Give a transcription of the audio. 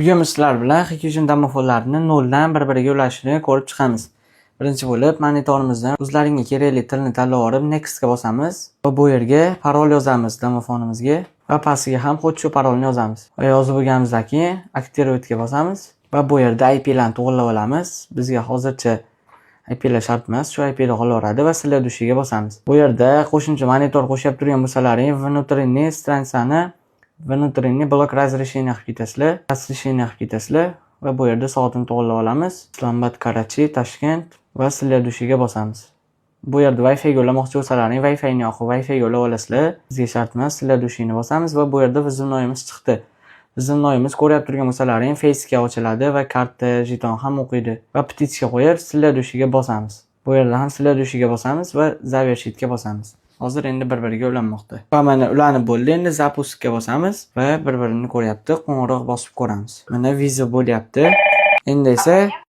Bugun sizlar bilan Hikvision domofonlarini noldan bir-biriga ulashishni ko'rib chiqamiz. Birinchi bo'lib monitorimizdan o'zlaringga kerakli tilni tanlab olib Next'ga bosamiz va bu yerga parol yozamiz domofonimizga va pastiga ham xuddi shu parolni yozamiz. Va yozib bo'lganimizdan keyin Activate'ga bosamiz va bu yerda IP'larni to'g'irlab olamiz. Bizga hozircha IP'lar shart emas, shu IP'lar qolaveradi va sizlar dushiga bosamiz. Bu yerda qo'shimcha monitor qo'shib turgan bo'lsalaring, внутренний stransani внутренний blok разрешение qilib ketasizlar, разрешение qilib ketasizlar va bu yerda soatini to'g'irlab olamiz. Islomobod, Karachi, Toshkent va sizlar dushiga bosamiz. Bu yerda Wi-Fi ga ulamoqchi bo'lsalaring, Wi-Fi ni yoqib Wi-Fi ga ulab olasizlar. Bizga shart emas, sizlar dushini bosamiz va bu yerda vizimnoyimiz chiqdi. Vizimnoyimiz ko'rib turgan bo'lsalaring, Face'ga ochiladi va karta, jeton ham o'qiydi va petisiya qo'yib, sizlar dushiga bosamiz. Bu yerda ham sizlar dushiga bosamiz va zavershitga bosamiz. Hozir endi bir-biriga ulanmoqda. Va mana ulanib bo'ldi. Endi zapuskga bosamiz va bir-birini ko'ryapti. Qo'ng'iroq bosib ko'ramiz. Mana viza bo'lyapti. Endi esa